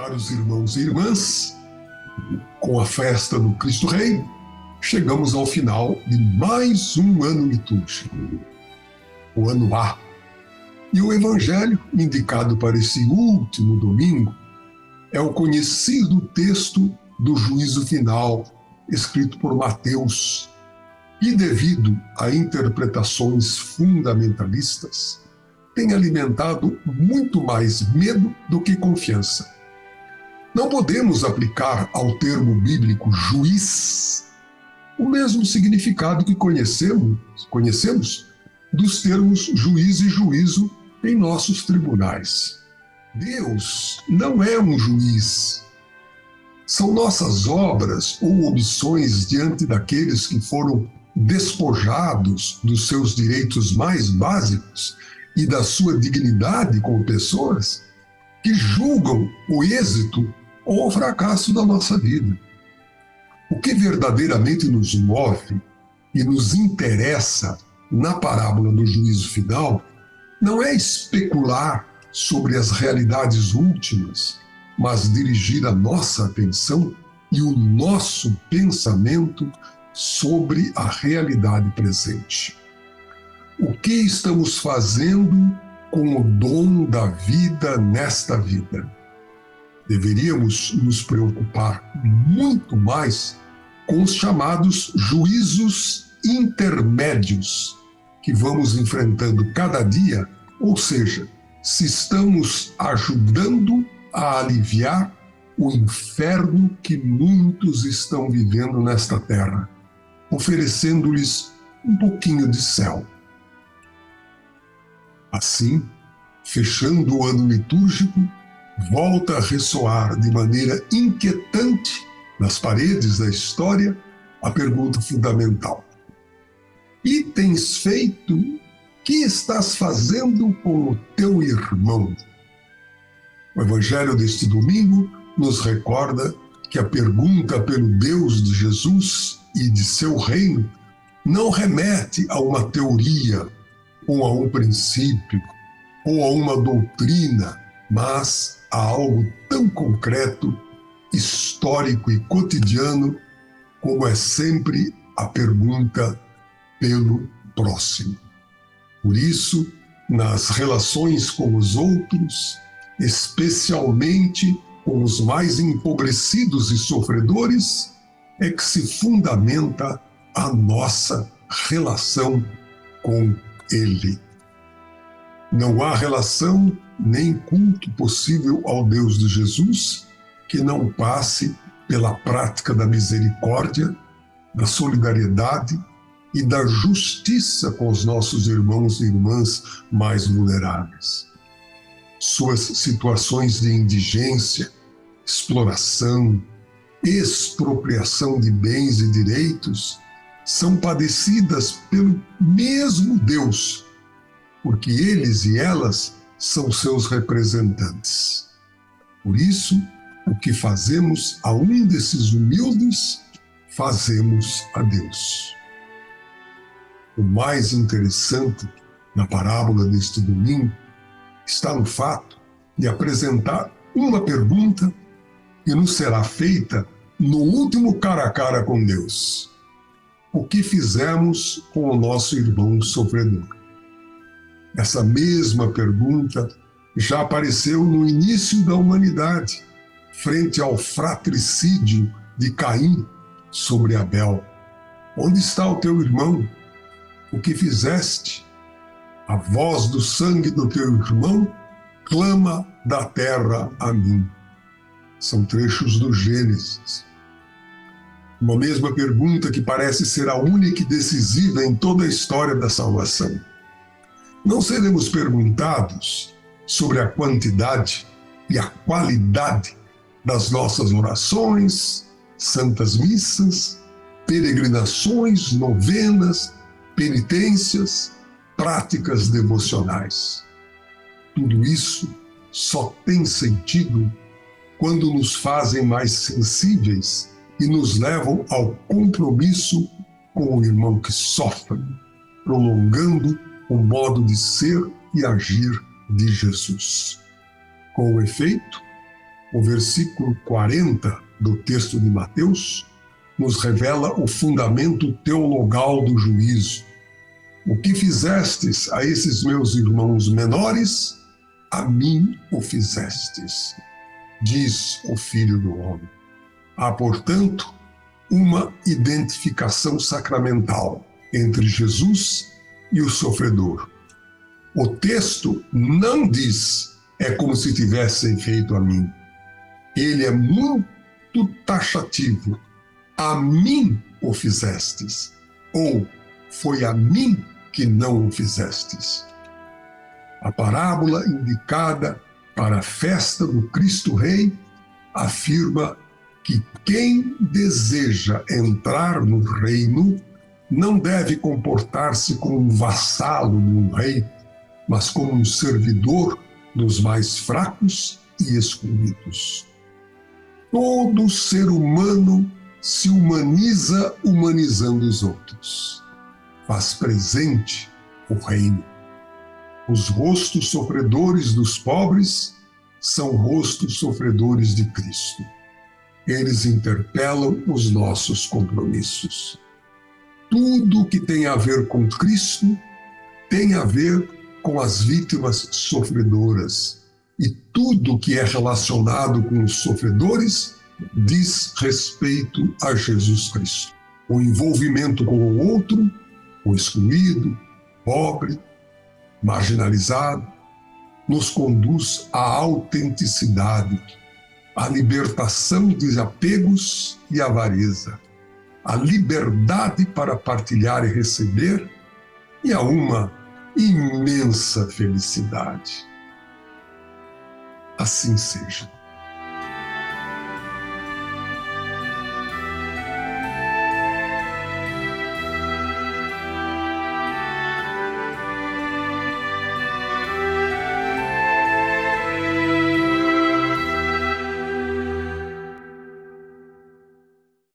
Caros irmãos e irmãs, com a festa do Cristo Rei, chegamos ao final de mais um ano litúrgico, o ano A. E o evangelho indicado para esse último domingo é o conhecido texto do juízo final, escrito por Mateus, e devido a interpretações fundamentalistas, tem alimentado muito mais medo do que confiança. Não podemos aplicar ao termo bíblico juiz o mesmo significado que conhecemos dos termos juiz e juízo em nossos tribunais. Deus não é um juiz. São nossas obras ou omissões diante daqueles que foram despojados dos seus direitos mais básicos e da sua dignidade como pessoas que julgam o êxito ou o fracasso da nossa vida. O que verdadeiramente nos move e nos interessa na parábola do juízo final não é especular sobre as realidades últimas, mas dirigir a nossa atenção e o nosso pensamento sobre a realidade presente. O que estamos fazendo com o dom da vida nesta vida? Deveríamos nos preocupar muito mais com os chamados juízos intermédios que vamos enfrentando cada dia, ou seja, se estamos ajudando a aliviar o inferno que muitos estão vivendo nesta terra, oferecendo-lhes um pouquinho de céu. Assim, fechando o ano litúrgico, volta a ressoar de maneira inquietante nas paredes da história a pergunta fundamental: que tens feito? Que estás fazendo com o teu irmão? O evangelho deste domingo nos recorda que a pergunta pelo Deus de Jesus e de seu reino não remete a uma teoria, ou a um princípio, ou a uma doutrina, mas a algo tão concreto, histórico e cotidiano, como é sempre a pergunta pelo próximo. Por isso, nas relações com os outros, especialmente com os mais empobrecidos e sofredores, é que se fundamenta a nossa relação com Ele. Não há relação nem culto possível ao Deus de Jesus que não passe pela prática da misericórdia, da solidariedade e da justiça com os nossos irmãos e irmãs mais vulneráveis. Suas situações de indigência, exploração, expropriação de bens e direitos são padecidas pelo mesmo Deus, porque eles e elas são seus representantes. Por isso, o que fazemos a um desses humildes, fazemos a Deus. O mais interessante na parábola deste domingo está no fato de apresentar uma pergunta que nos será feita no último cara a cara com Deus: o que fizemos com o nosso irmão sofredor? Essa mesma pergunta já apareceu no início da humanidade, frente ao fratricídio de Caim sobre Abel. Onde está o teu irmão? O que fizeste? A voz do sangue do teu irmão clama da terra a mim. São trechos do Gênesis. Uma mesma pergunta que parece ser a única e decisiva em toda a história da salvação. Não seremos perguntados sobre a quantidade e a qualidade das nossas orações, santas missas, peregrinações, novenas, penitências, práticas devocionais. Tudo isso só tem sentido quando nos fazem mais sensíveis e nos levam ao compromisso com o irmão que sofre, prolongando o modo de ser e agir de Jesus. Com efeito, O versículo 40 do texto de Mateus nos revela o fundamento teologal do juízo. O que fizestes a esses meus irmãos menores, a mim o fizestes, diz o Filho do Homem. Há, portanto, uma identificação sacramental entre Jesus e o sofredor. O texto não diz, é como se tivessem feito a mim. Ele é muito taxativo. A mim o fizestes, ou foi a mim que não o fizestes. A parábola indicada para a festa do Cristo Rei afirma que quem deseja entrar no reino não deve comportar-se como um vassalo de um rei, mas como um servidor dos mais fracos e excluídos. Todo ser humano se humaniza humanizando os outros. Faz presente o reino. Os rostos sofredores dos pobres são rostos sofredores de Cristo. Eles interpelam os nossos compromissos. Tudo que tem a ver com Cristo tem a ver com as vítimas sofredoras. E tudo que é relacionado com os sofredores diz respeito a Jesus Cristo. O envolvimento com o outro, o excluído, pobre, marginalizado, nos conduz à autenticidade, à libertação de apegos e avareza, à liberdade para partilhar e receber e a uma imensa felicidade. Assim seja.